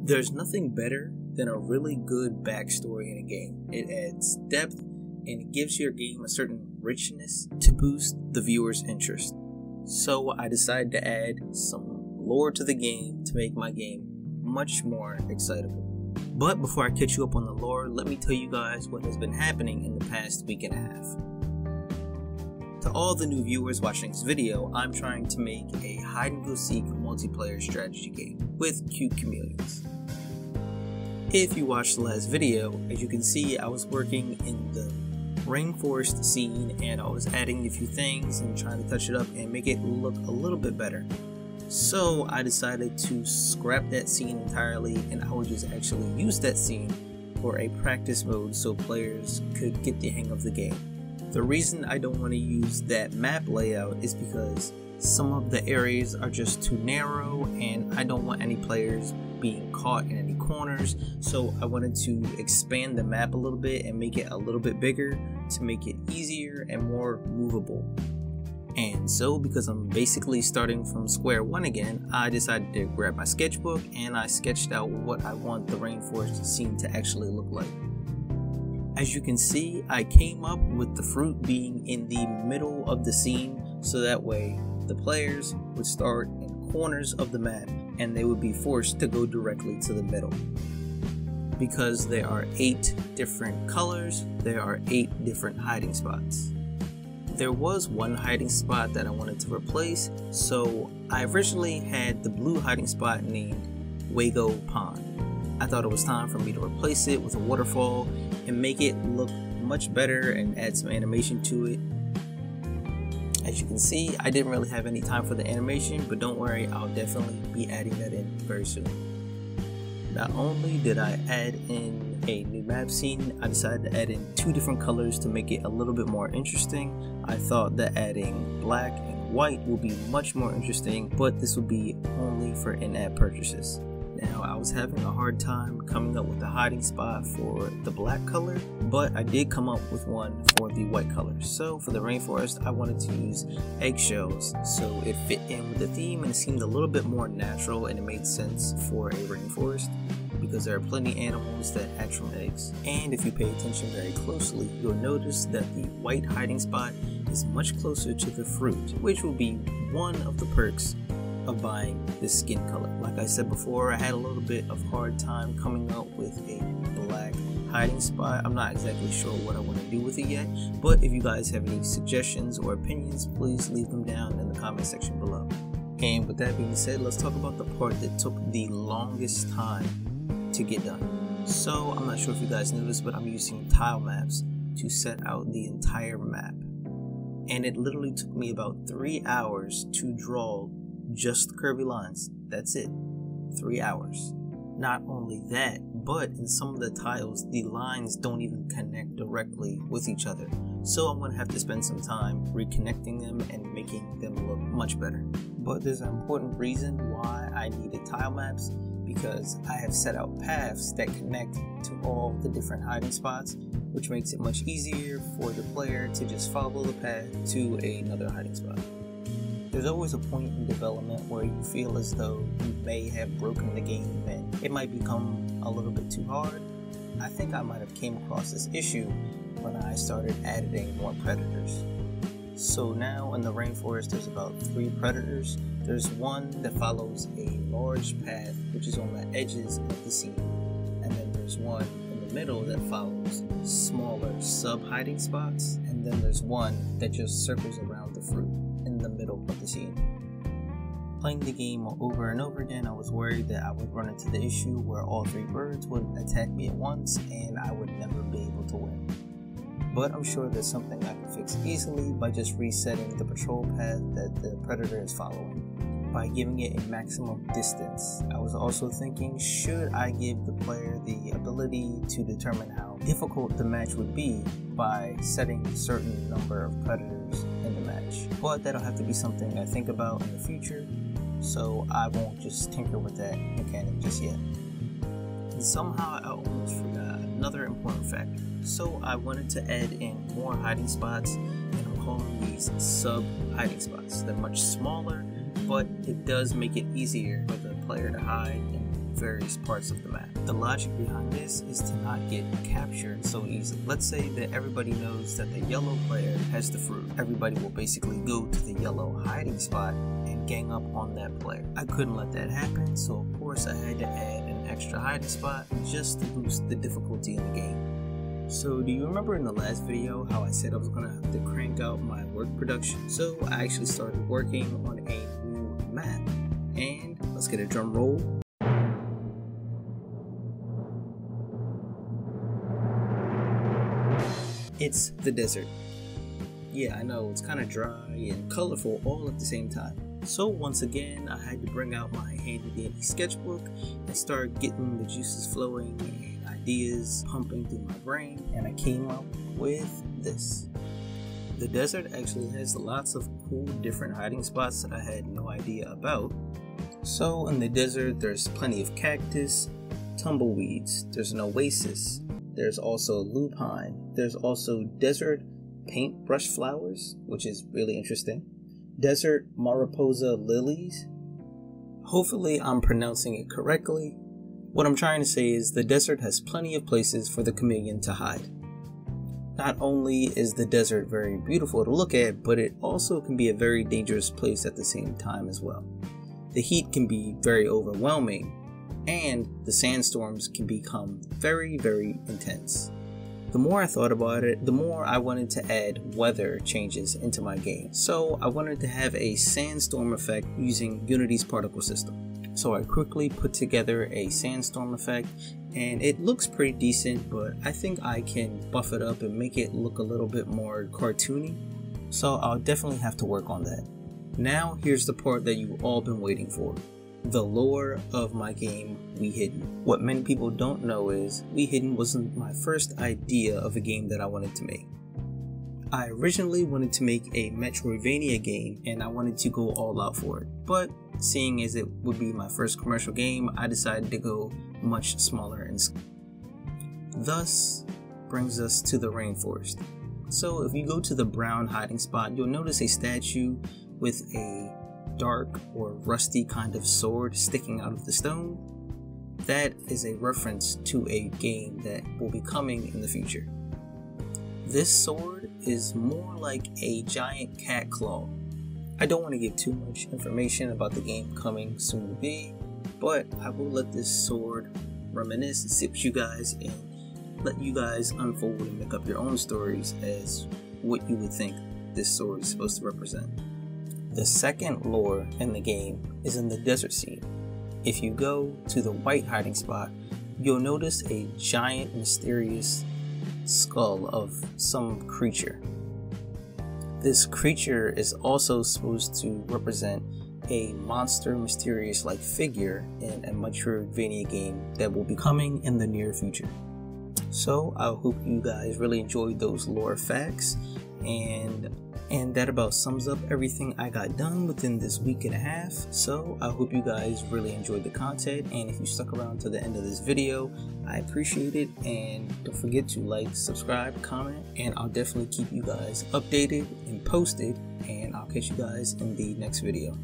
There's nothing better than a really good backstory in a game. It adds depth and it gives your game a certain richness to boost the viewer's interest. So I decided to add some lore to the game to make my game much more excitable. But before I catch you up on the lore, let me tell you guys what has been happening in the past week and a half. To all the new viewers watching this video, I'm trying to make a hide-and-go-seek multiplayer strategy game with cute chameleons. If you watched the last video, as you can see, I was working in the rainforest scene and I was adding a few things and trying to touch it up and make it look a little bit better. So I decided to scrap that scene entirely and I would just actually use that scene for a practice mode so players could get the hang of the game. The reason I don't want to use that map layout is because some of the areas are just too narrow and I don't want any players being caught in any corners, so I wanted to expand the map a little bit and make it a little bit bigger to make it easier and more movable. And so, because I'm basically starting from square one again, I decided to grab my sketchbook and I sketched out what I want the rainforest scene to actually look like. As you can see, I came up with the fruit being in the middle of the scene, so that way the players would start in corners of the map and they would be forced to go directly to the middle. Because there are 8 different colors, there are 8 different hiding spots. There was one hiding spot that I wanted to replace, so I originally had the blue hiding spot named Wago Pond. I thought it was time for me to replace it with a waterfall and make it look much better and add some animation to it. As you can see, I didn't really have any time for the animation, but don't worry, I'll definitely be adding that in very soon. Not only did I add in a new map scene, I decided to add in 2 different colors to make it a little bit more interesting. I thought that adding black and white will be much more interesting, but this will be only for in-app purchases. Now, I was having a hard time coming up with a hiding spot for the black color, but I did come up with one for the white color. So for the rainforest, I wanted to use eggshells so it fit in with the theme and it seemed a little bit more natural and it made sense for a rainforest because there are plenty of animals that hatch from eggs. And if you pay attention very closely, you'll notice that the white hiding spot is much closer to the fruit, which will be one of the perks of buying this skin color. Like I said before, I had a little bit of hard time coming up with a black hiding spot. I'm not exactly sure what I want to do with it yet, but if you guys have any suggestions or opinions, please leave them down in the comment section below. And with that being said, let's talk about the part that took the longest time to get done. So I'm not sure if you guys noticed, but I'm using tile maps to set out the entire map. And it literally took me about 3 hours to draw just curvy lines. That's it. 3 hours. Not only that, but in some of the tiles, the lines don't even connect directly with each other. So I'm going to have to spend some time reconnecting them and making them look much better. But there's an important reason why I needed tile maps, because I have set out paths that connect to all the different hiding spots, which makes it much easier for the player to just follow the path to another hiding spot. There's always a point in development where you feel as though you may have broken the game and it might become a little bit too hard. I think I might have came across this issue when I started adding more predators. So now in the rainforest there's about 3 predators. There's one that follows a large path which is on the edges of the scene, and then there's one in the middle that follows smaller sub-hiding spots, and then there's one that just circles around the fruit in the middle of the scene. Playing the game over and over again, I was worried that I would run into the issue where all 3 birds would attack me at once and I would never be able to win. But I'm sure there's something I can fix easily by just resetting the patrol path that the predator is following by giving it a maximum distance. I was also thinking, should I give the player the ability to determine how difficult the match would be by setting a certain number of predators in the match? But that'll have to be something I think about in the future, so I won't just tinker with that mechanic just yet. And somehow I almost forgot another important factor. So I wanted to add in more hiding spots, and I'm calling these sub-hiding spots. They're much smaller, but it does make it easier for the player to hide in various parts of the map. The logic behind this is to not get captured so easily. Let's say that everybody knows that the yellow player has the fruit. Everybody will basically go to the yellow hiding spot and gang up on that player. I couldn't let that happen, so of course I had to add an extra hiding spot just to boost the difficulty in the game. So do you remember in the last video how I said I was gonna have to crank out my work production? So I actually started working on a new map, and let's get a drum roll. It's the desert. Yeah, I know, it's kind of dry and colorful all at the same time. So once again, I had to bring out my handy dandy sketchbook and start getting the juices flowing and ideas pumping through my brain, and I came up with this. The desert actually has lots of cool different hiding spots that I had no idea about. So in the desert, there's plenty of cactus, tumbleweeds, there's an oasis, there's also lupine, there's also desert paintbrush flowers, which is really interesting, desert mariposa lilies. Hopefully I'm pronouncing it correctly. What I'm trying to say is the desert has plenty of places for the chameleon to hide. Not only is the desert very beautiful to look at, but it also can be a very dangerous place at the same time as well. The heat can be very overwhelming, and the sandstorms can become very, very intense. The more I thought about it, the more I wanted to add weather changes into my game. So I wanted to have a sandstorm effect using Unity's particle system. So I quickly put together a sandstorm effect, and it looks pretty decent, but I think I can buff it up and make it look a little bit more cartoony. So I'll definitely have to work on that. Now here's the part that you've all been waiting for. The lore of my game, We Hidden. What many people don't know is We Hidden wasn't my first idea of a game that I wanted to make. I originally wanted to make a Metroidvania game, and I wanted to go all out for it, but seeing as it would be my first commercial game, I decided to go much smaller in scale. Thus brings us to the rainforest. So if you go to the brown hiding spot, you'll notice a statue with a dark or rusty kind of sword sticking out of the stone. That is a reference to a game that will be coming in the future. This sword is more like a giant cat claw. I don't want to give too much information about the game coming soon to be, but I will let this sword reminisce and sit with you guys and let you guys unfold and make up your own stories as what you would think this sword is supposed to represent. The second lore in the game is in the desert scene. If you go to the white hiding spot, you'll notice a giant mysterious skull of some creature. This creature is also supposed to represent a monster mysterious like figure in a Metroidvania game that will be coming in the near future. So I hope you guys really enjoyed those lore facts, and that about sums up everything I got done within this week and a half. So I hope you guys really enjoyed the content, and if you stuck around to the end of this video, I appreciate it. And don't forget to like, subscribe, comment, and I'll definitely keep you guys updated and posted, and I'll catch you guys in the next video.